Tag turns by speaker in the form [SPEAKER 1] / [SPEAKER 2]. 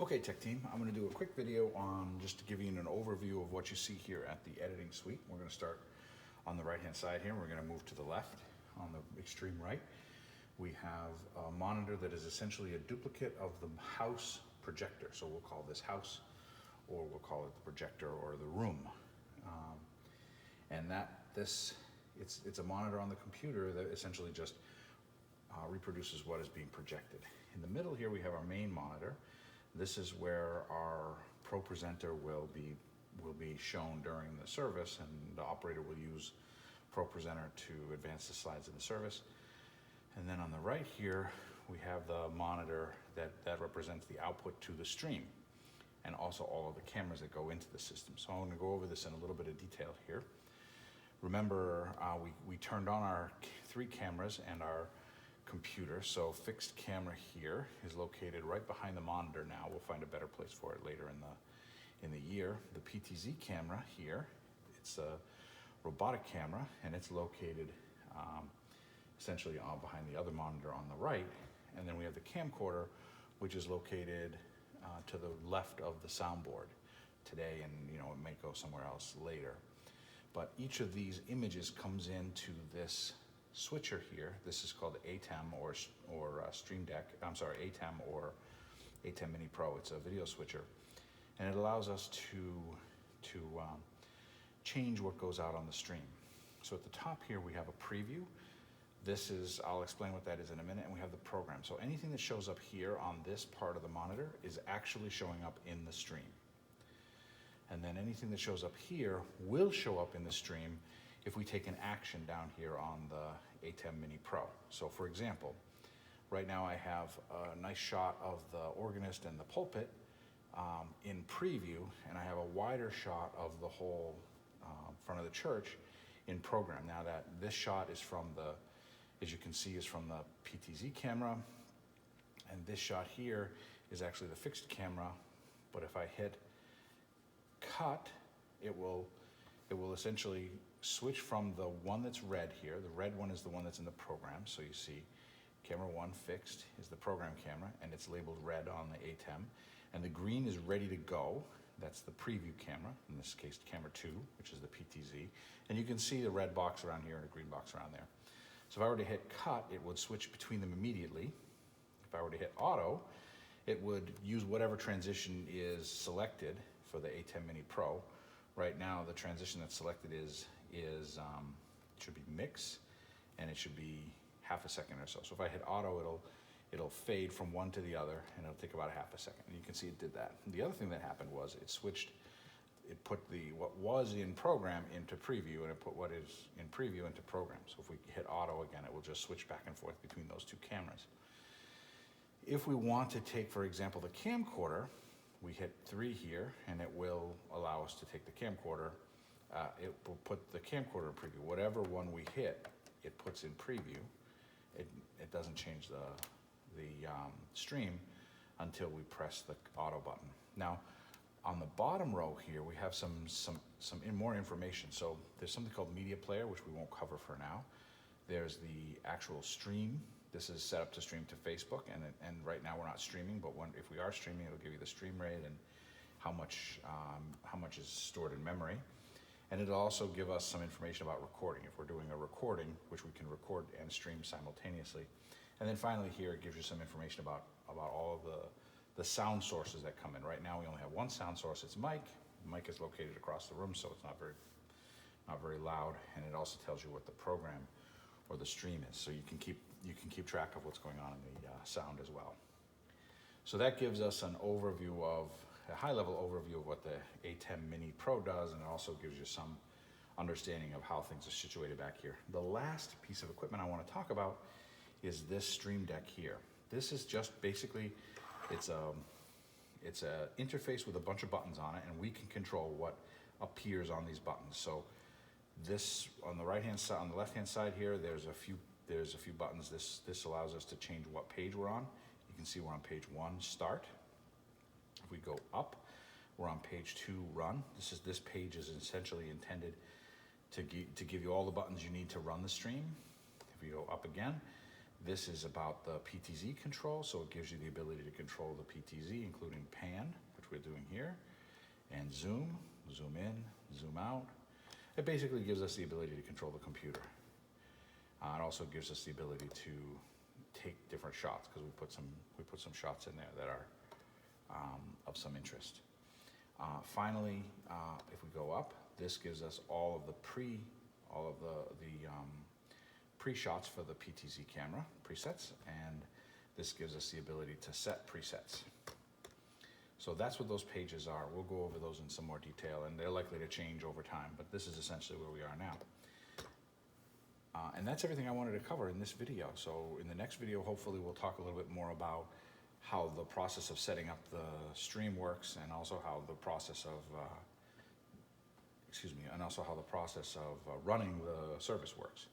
[SPEAKER 1] Okay, tech team, I'm going to do a quick video on just to give you an overview of what you see here at the editing suite. We're going to start on the right hand side here. We're going to move to the left. On the extreme right, we have a monitor that is essentially a duplicate of the house projector. So we'll call this house, or we'll call it the projector or the room. It's a monitor on the computer that essentially just reproduces what is being projected. In the middle here we have our main monitor. This is where our Pro Presenter will be shown during the service, and the operator will use Pro Presenter to advance the slides in the service. And then on the right here we have the monitor that represents the output to the stream, and also all of the cameras that go into the system. So I'm going to go over this in a little bit of detail here. Remember, we turned on our 3 cameras and our computer. So fixed camera here is located right behind the monitor now. We'll find a better place for it later in the year. The PTZ camera here, it's a robotic camera, and it's located essentially behind the other monitor on the right. And then we have the camcorder, which is located to the left of the soundboard today, and it may go somewhere else later. But each of these images comes into this switcher here. This is called ATEM or Stream Deck. I'm sorry, ATEM or ATEM Mini Pro. It's a video switcher, and it allows us to change what goes out on the stream. So at the top here we have a preview. I'll explain what that is in a minute, and we have the program. So anything that shows up here on this part of the monitor is actually showing up in the stream. And then anything that shows up here will show up in the stream if we take an action down here on the ATEM Mini Pro. So for example, right now I have a nice shot of the organist and the pulpit in preview, and I have a wider shot of the whole front of the church in program. Now this shot is from as you can see, is from the PTZ camera, and this shot here is actually the fixed camera. But if I hit cut, it will essentially switch from the one that's red here. The red one is the one that's in the program. So you see camera 1 fixed is the program camera, and it's labeled red on the ATEM. And the green is ready to go. That's the preview camera, in this case camera 2, which is the PTZ. And you can see the red box around here and a green box around there. So if I were to hit cut, it would switch between them immediately. If I were to hit auto, it would use whatever transition is selected for the ATEM Mini Pro. Right now, the transition that's selected should be mix, and it should be half a second or so. So if I hit auto, it'll fade from one to the other, and it'll take about a half a second. And you can see it did that. The other thing that happened was it put what was in program into preview, and it put what is in preview into program. So if we hit auto again, it will just switch back and forth between those 2 cameras. If we want to take, for example, the camcorder, we hit 3 here, and it will allow us to take the camcorder. It will put the camcorder in preview. Whatever one we hit, it puts in preview. It doesn't change the stream until we press the auto button. Now, on the bottom row here, we have some more information. So there's something called Media Player, which we won't cover for now. There's the actual stream. This is set up to stream to Facebook, and right now we're not streaming, but if we are streaming, it'll give you the stream rate and how much is stored in memory. And it'll also give us some information about recording, if we're doing a recording, which we can record and stream simultaneously. And then finally here, it gives you some information about all of the sound sources that come in. Right now we only have one sound source, it's mic. The mic is located across the room, so it's not very loud, and it also tells you what the program or the stream is, so you can keep track of what's going on in the sound as well. So that gives us a high-level overview of what the ATEM Mini Pro does, and it also gives you some understanding of how things are situated back here. The last piece of equipment I want to talk about is this Stream Deck here. This is just basically, it's a interface with a bunch of buttons on it, and we can control what appears on these buttons. So this on the right-hand side, on the left-hand side here, there's a few buttons. This allows us to change what page we're on. You can see we're on page 1, start. If we go up, we're on page 2, run. This page is essentially intended to give you all the buttons you need to run the stream. If we go up again, This is about the PTZ control, so it gives you the ability to control the PTZ, including pan, which we're doing here, and zoom in, zoom out. It basically gives us the ability to control the computer. It also gives us the ability to take different shots, because we put some shots in there that are of some interest. Finally, if we go up, this gives us all of the pre-shots for the PTZ camera presets, and this gives us the ability to set presets. So that's what those pages are. We'll go over those in some more detail, and they're likely to change over time, but this is essentially where we are now. And that's everything I wanted to cover in this video. So in the next video, hopefully we'll talk a little bit more about how the process of setting up the stream works, and also how the process of running the service works.